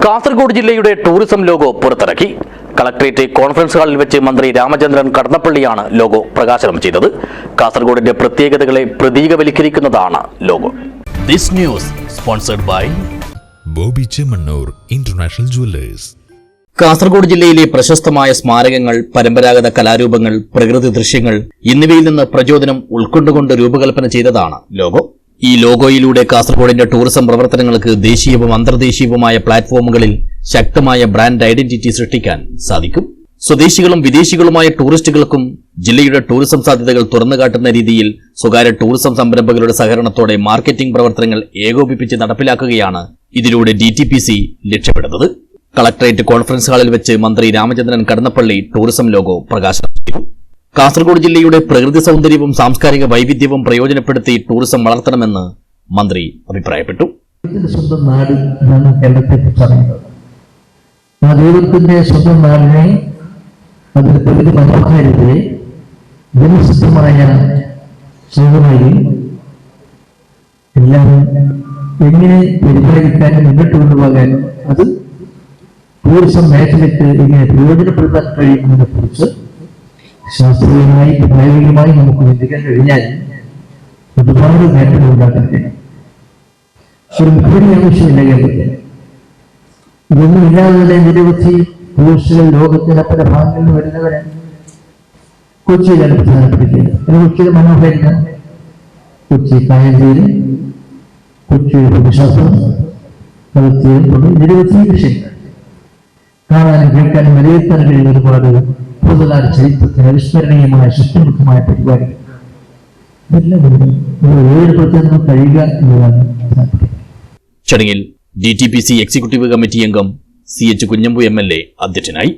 കാസർഗോഡ് ജില്ലയുടെ tourism logo പുറത്തിറക്കി. Collectorate conference ഹാളിൽ വെച്ച് മന്ത്രി രാമചന്ദ്രൻ കടന്നപ്പള്ളിയാണ് ലോഗോ പ്രകാശനം ചെയ്തത്. കാസർഗോഡിന്റെ പ്രത്യേകതകളെ പ്രതീകവൽക്കരിക്കുന്നതാണ് logo. This news sponsored by Bobby Chemmanur international jewellers. Kasaragod ജില്ലയിലെ പ്രശസ്തമായ സ്മാരകങ്ങൾ, പരമ്പരാഗത കലാരൂപങ്ങൾ, പ്രകൃതി ദൃശ്യങ്ങൾ എന്നിവയിൽ നിന്ന് പ്രചോദനം ഉൾക്കൊണ്ടുകൊണ്ട് രൂപകൽപ്പന ചെയ്തതാണ് ലോഗോ. ഈ ലോഗോയിലൂടെ കാസർഗോഡിന്റെ ടൂറിസം പ്രവർത്തനങ്ങൾക്ക് ദേശീയവും അന്തർദേശീയവുമായ പ്ലാറ്റ്ഫോമുകളിൽ ശക്തമായ ബ്രാൻഡ് ഐഡന്റിറ്റി സൃഷ്ടിക്കാൻ സാധിക്കും. സ്വദേശികളും വിദേശികളുമായ ടൂറിസ്റ്റുകൾക്കും ജില്ലയുടെ ടൂറിസം സാധ്യതകൾ തുറന്നുകാട്ടുന്ന രീതിയിൽ സ്വകാര്യ ടൂറിസം സംരംഭകരുടെ സഹകരണത്തോടെ മാർക്കറ്റിംഗ് പ്രവർത്തനങ്ങൾ ഏകോപിപ്പിച്ച് നടപ്പിലാക്കുകയാണ് ഇതിലൂടെ DTPC ലക്ഷ്യമിടുന്നത്. കളക്ടറേറ്റ് കോൺഫറൻസ് ഹാളിൽ വെച്ച് മന്ത്രി രാമചന്ദ്രൻ കടന്നപ്പള്ളി ടൂറിസം ലോഗോ പ്രകാശനം ചെയ്തു. കാസർഗോഡ് ജില്ലയുടെ പ്രകൃതി സൗന്ദര്യവും സാംസ്കാരിക വൈവിധ്യവും പ്രയോജനപ്പെടുത്തി ടൂറിസം വളർത്തണമെന്ന് മന്ത്രി അഭിപ്രായപ്പെട്ടു. സ്വന്തം നാട് എന്നാണ് കേരളത്തെ കുറിച്ച് അറിയുന്നത്. ആ ദൈവത്തിന്റെ സ്വന്തം നാടിനെ അതിന്റെ പ്രകൃതി മനോഹാരിതയെ ജനസിദ്ധമായ സ്നേഹമായി എല്ലാം എങ്ങനെ പരിപാലിക്കാനും മുന്നോട്ട് കൊണ്ടുപോകാനും അത് ടൂറിസം മേഖലയ്ക്ക് എങ്ങനെ പ്രയോജനപ്പെടുത്താൻ കഴിയുന്നതിനെ കുറിച്ച് ശാസ്ത്രീയമായി പ്രായോഗികമായി നമുക്ക് ചിന്തിക്കാൻ കഴിഞ്ഞാൽ ഒരുപാട് നേട്ടങ്ങൾ ഉണ്ടാക്കാൻ കഴിയും. ഒരു മുഖ്യമന്ത്രി ആവശ്യമില്ല കേരളത്തിൽ. ഇതൊന്നും ഇല്ലാതെ തന്നെ നിരവധി ടൂറിസ്റ്റുകൾ ലോകത്തിന്റെ പല ഭാഗങ്ങളിൽ നിന്ന് വരുന്നവരാണ്. കൊച്ചിയിലാണ് പ്രധാനപ്പെടുത്തിയത്. കൊച്ചിയുടെ മനോഹാരിത, കൊച്ചി കായൽതീര്, കൊച്ചിയുടെ ഭൂമിശാസ്ത്രം, കടൽത്തീരം, നിരവധി വിഷയങ്ങൾ കാണാനും കേൾക്കാനും വിലയിരുത്താൻ കഴിയുന്ന ഒരുപാട് പൊതുകാല ചരിത്രത്തിന് അവിസ്മരണീയമായ ശക്തിമുഖമായ പരിപാടികൾ ഇതെല്ലാം ഉപയോഗപ്പെടുത്താൻ കഴിയുക എന്നതാണ്. ചടങ്ങിൽ DTPC എക്സിക്യൂട്ടീവ് കമ്മിറ്റി അംഗം CH കുഞ്ഞമ്പു MLA അധ്യക്ഷനായി.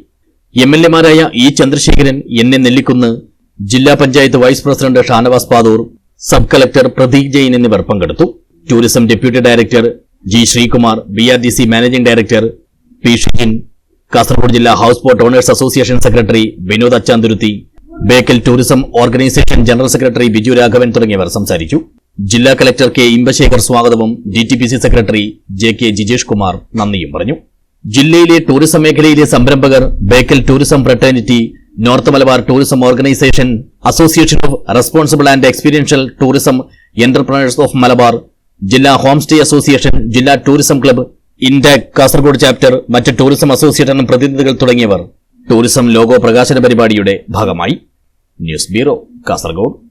MLAമാരായ E ചന്ദ്രശേഖരൻ, NA നെല്ലിക്കുന്ന്, ജില്ലാ panchayat vice president Shanavas Pathoor, sub collector Prateek Jain എന്നിവർ പങ്കെടുത്തു. Tourism deputy director G Sreekumar, BRDC managing director P Shijin, Kasaragod ജില്ലാ house boat owners association secretary Vinod Achanthuruthy, Bekal tourism organisation general secretary Biju Raghavan തുടങ്ങിയവർ സംസാരിച്ചു. ജില്ലാ കലക്ടർ K ഇമ്പശേഖർ സ്വാഗതവും DTPC secretary JK Jijesh Kumar നന്ദിയും പറഞ്ഞു. ജില്ലയിലെ ടൂറിസം മേഖലയിലെ സംരംഭകർ Bekal tourism fraternity, north Malabar tourism organisation, association of responsible and experiential tourism entrepreneurs of Malabar, ജില്ലാ ഹോം സ്റ്റേ അസോസിയേഷൻ, ജില്ലാ ടൂറിസം ക്ലബ്ബ്, ഇൻഡാക് കാസർഗോഡ് ചാപ്റ്റർ, മറ്റ് ടൂറിസം അസോസിയേഷൻ പ്രതിനിധികൾ തുടങ്ങിയവർ ടൂറിസം ലോഗോ പ്രകാശന പരിപാടിയുടെ ഭാഗമായി. News bureau, Kasaragod.